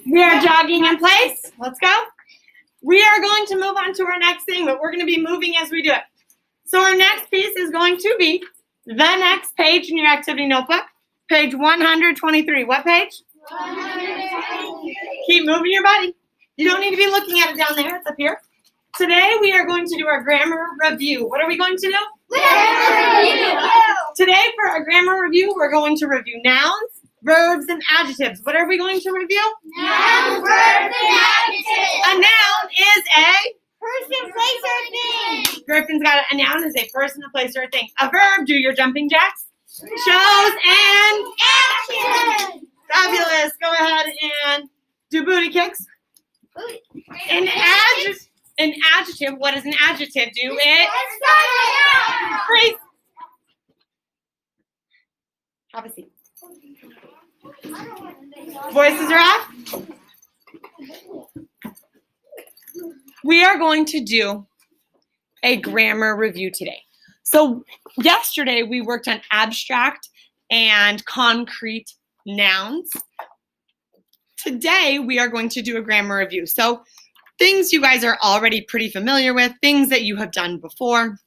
We are jogging in place. Let's go. We are going to move on to our next thing, but we're going to be moving as we do it. So our next piece is going to be the next page in your activity notebook, page 123. What page? 123. Keep moving your body. You don't need to be looking at it down there. It's up here. Today we are going to do our grammar review. What are we going to do? Grammar review. Today for our grammar review, we're going to review nouns, verbs, and adjectives. What are we going to review? Nouns, verbs, and adjectives. A noun is a Person, place, or thing. Griffin's got it. A noun is a person, a place, or a thing. A verb, do your jumping jacks. Shows and Action. fabulous. Go ahead and do booty kicks. An adjective, what does an adjective do? It freeze. Have a seat. Voices are off. We are going to do a grammar review today. So yesterday we worked on abstract and concrete nouns. Today we are going to do a grammar review. So things you guys are already pretty familiar with, things that you have done before.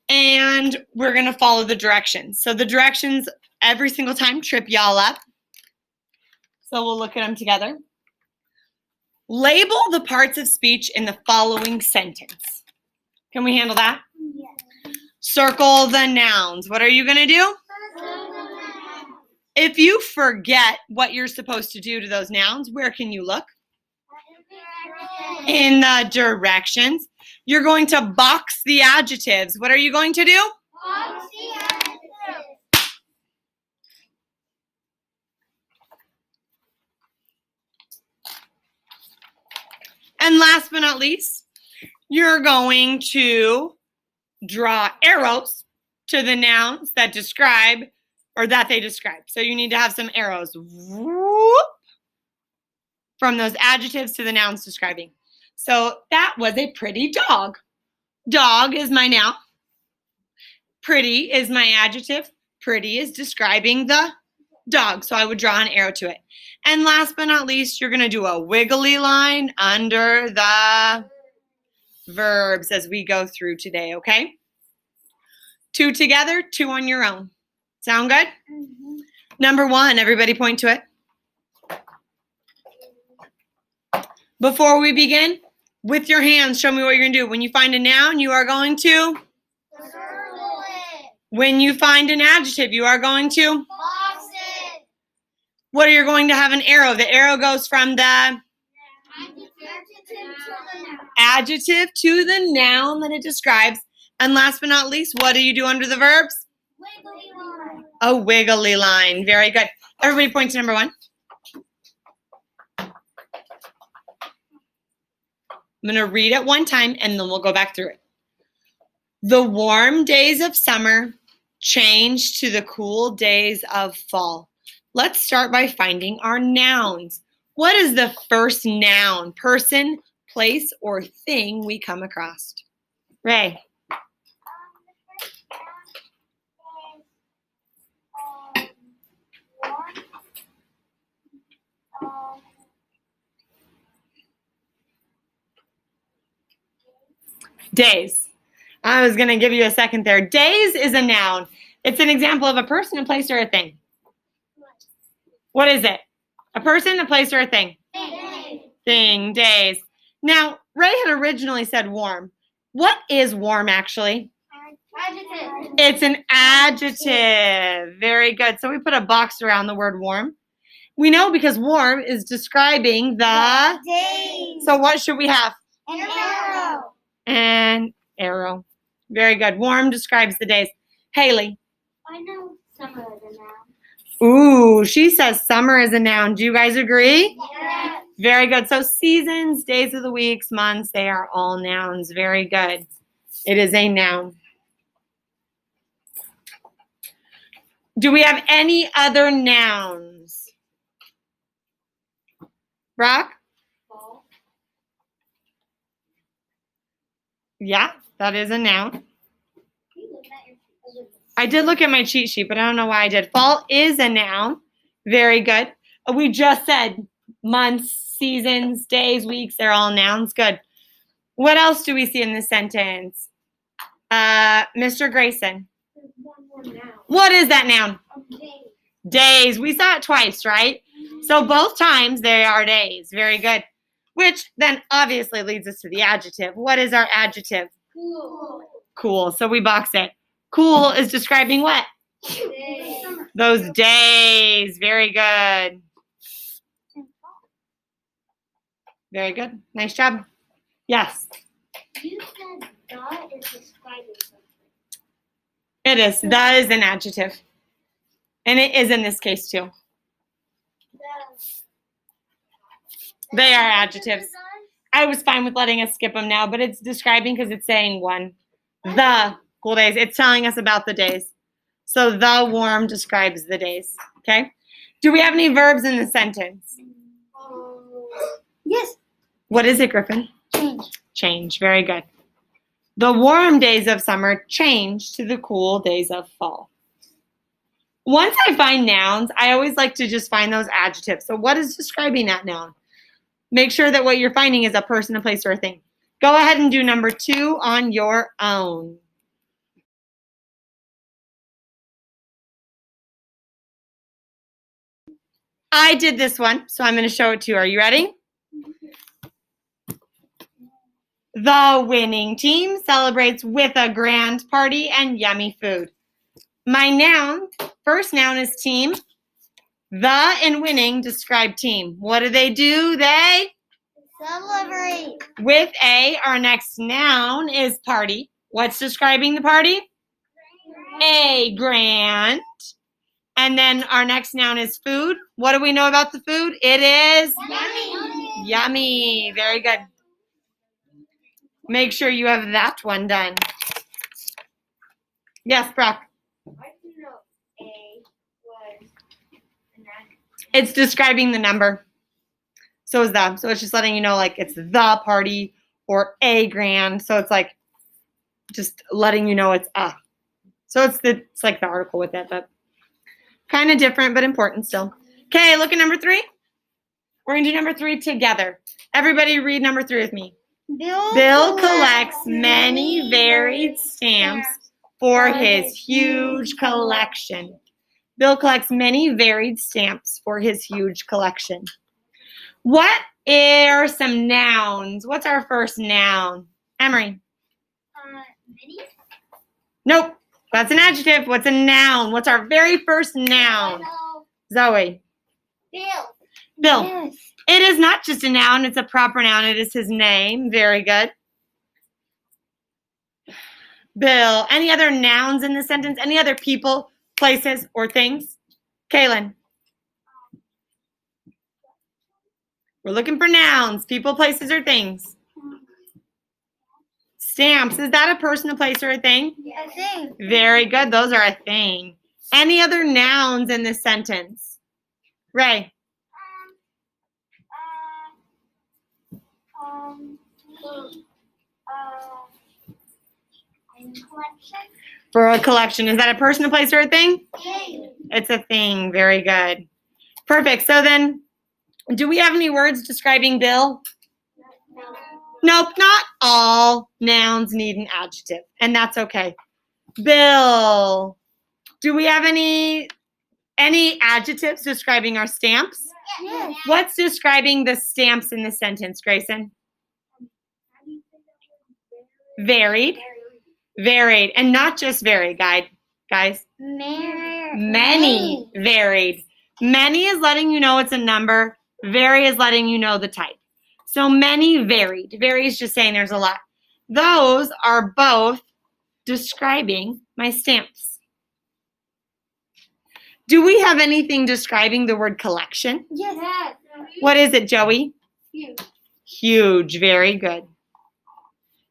And we're going to follow the directions. So the directions every single time trip y'all up. So we'll look at them together. Label the parts of speech in the following sentence. Can we handle that? Yes. Circle the nouns. What are you going to do? If you forget what you're supposed to do to those nouns, where can you look? In the directions. You're going to box the adjectives. What are you going to do? Box the adjectives. And last but not least, you're going to draw arrows to the nouns that describe or that they describe. So you need to have some arrows from those adjectives to the nouns describing. So that was a pretty dog. Dog is my noun. Pretty is my adjective. Pretty is describing the dog. So I would draw an arrow to it. And last but not least, you're going to do a wiggly line under the verbs as we go through today, okay? 2 together, 2 on your own. Sound good? Mm-hmm. Number 1, everybody point to it. Before we begin, with your hands, show me what you're going to do. When you find a noun, you are going to. Circle it. When you find an adjective, you are going to. Box it. What are you going to have an arrow? The arrow goes from the adjective to the noun that it describes. And last but not least, what do you do under the verbs? Wiggly line. A wiggly line. Very good. Everybody point to number 1. I'm going to read it one time and then we'll go back through it. The warm days of summer change to the cool days of fall. Let's start by finding our nouns. What is the first noun, person, place, or thing we come across? Ray. Days. I was going to give you a second there. Days is a noun. It's an example of a person, a place, or a thing. What is it? A person, a place, or a thing? Thing. Days. Now, Ray had originally said warm. What is warm, actually? Adjective. It's an adjective. Very good. So we put a box around the word warm. We know because warm is describing the... Days. So what should we have? An arrow. An arrow. Very good. Warm describes the days. Haley. I know summer is a noun. Ooh, she says summer is a noun. Do you guys agree? Yes. Very good. So seasons, days of the weeks, months, they are all nouns. Very good. It is a noun. Do we have any other nouns? Brock? Fall. Yeah, that is a noun. I did look at my cheat sheet, but I don't know why I did. Fall is a noun. Very good. We just said months, seasons, days, weeks, they're all nouns. Good. What else do we see in this sentence? Mr. Grayson. There's one more noun. What is that noun? Days. Days. We saw it twice, right? So both times they are days. Very good. Which then obviously leads us to the adjective. What is our adjective? Cool. Cool. So we box it. Cool is describing what? Days. Those days. Very good. Very good. Nice job. Yes, You said the is describing something. it is. That is an adjective. And it is in this case too. They are adjectives. I was fine with letting us skip them now, but it's describing because it's saying one. The cool days. It's telling us about the days. So the warm describes the days. Okay? Do we have any verbs in the sentence? Yes. What is it, Griffin? Change. Change. Very good. The warm days of summer change to the cool days of fall. Once I find nouns, I always like to just find those adjectives. So what is describing that noun? Make sure that what you're finding is a person, a place, or a thing. Go ahead and do number 2 on your own. I did this one, so I'm going to show it to you. Are you ready? The winning team celebrates with a grand party and yummy food. My noun, first noun is team. The and winning describe team. What do? They Celebrate. with a. Our next noun is party. What's describing the party? A grand. And then our next noun is food. What do we know about the food? It is Yummy. yummy. Very good. Make sure you have that one done. Yes, Brock. I didn't know A was an adjective. It's describing the number. So is the. So it's just letting you know, like, it's the party or a grand. So it's like just letting you know it's a. So it's like the article with it, but kind of different, but important still. Okay, look at number 3. We're going to do number 3 together. Everybody read number 3 with me. Bill collects many varied stamps for his huge collection. Bill collects many varied stamps for his huge collection. What are some nouns? What's our first noun? Emery. Many. Nope. That's an adjective. What's a noun? What's our very first noun? Zoe. Bill. Bill. Yes. It is not just a noun. It's a proper noun. It is his name. Very good. Bill. Any other nouns in the sentence? Any other people, places, or things? Kaylin. We're looking for nouns, people, places, or things. Stamps. Is that a person, a place, or a thing? I think. Very good. Those are a thing. Any other nouns in this sentence? Ray. Collection. For a collection. Is that a person, a place, or a thing? Thing. It's a thing. Very good. Perfect. So then, do we have any words describing Bill? Nope, not all nouns need an adjective, and that's okay. Bill. Do we have any adjectives describing our stamps? Yes. What's describing the stamps in the sentence, Grayson? Varied. Varied. And not just varied, guys. Many varied. Many is letting you know it's a number. Vary is letting you know the type. So many varied. Vary is just saying there's a lot. Those are both describing my stamps. Do we have anything describing the word collection? Yes. What is it, Joey? Huge. Huge. Very good.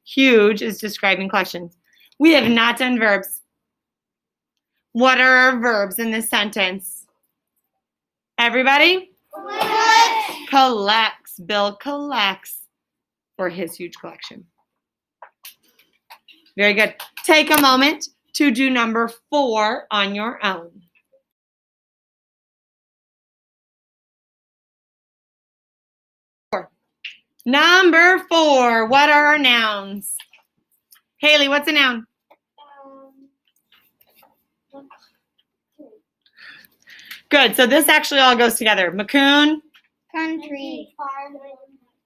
Huge is describing collections. We have not done verbs. What are our verbs in this sentence? Everybody? Collects. Bill collects for his huge collection. Very good. Take a moment to do number 4 on your own. Number 4, what are our nouns? Haley, what's a noun? Good, so this actually all goes together. Macoun, Country.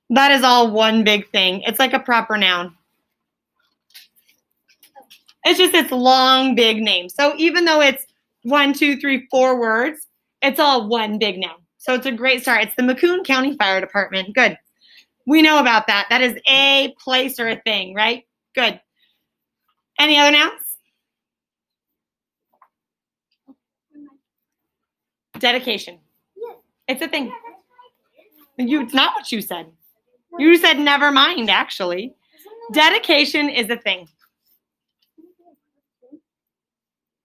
that is all one big thing. It's like a proper noun. It's just its long, big name. So even though it's 1, 2, 3, 4 words, it's all one big noun. So it's a great start. It's the Macoun County Fire Department. Good. We know about that. That is a place or a thing, right? Good. Any other nouns? Dedication. It's a thing. It's not what you said. You said never mind, actually. Dedication is a thing.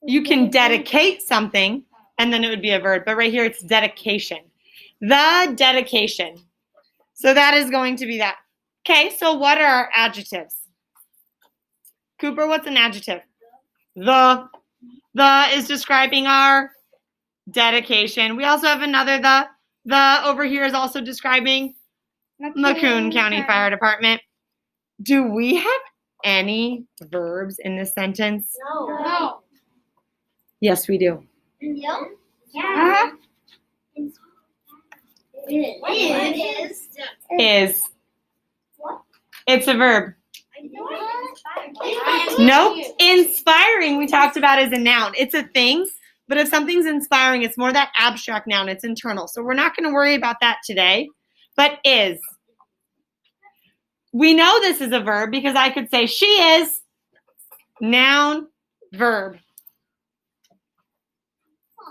You can dedicate something, and then it would be a verb. But right here, it's dedication. The dedication. So that is going to be that. Okay, so what are our adjectives? Cooper, what's an adjective? The. The is describing our dedication. We also have another the. The over here is also describing Macoun County Fire Department. Do we have any verbs in this sentence? No. Yes, we do. Yeah. Uh-huh. It is. Is. What? It's a verb. What? Nope. Inspiring, we talked about as a noun. It's a thing, but if something's inspiring, it's more that abstract noun. It's internal. So we're not going to worry about that today. But is. We know this is a verb because I could say she is. Noun, verb.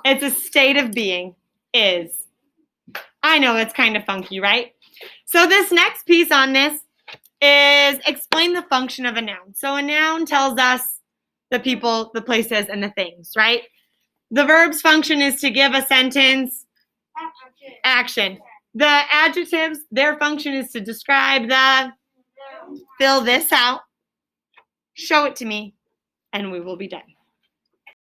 It's a state of being. Is. I know it's kind of funky, right? So this next piece on this is explain the function of a noun. So a noun tells us the people, the places, and the things, right? The verb's function is to give a sentence action. The adjectives, their function is to describe the, fill this out, show it to me, and we will be done.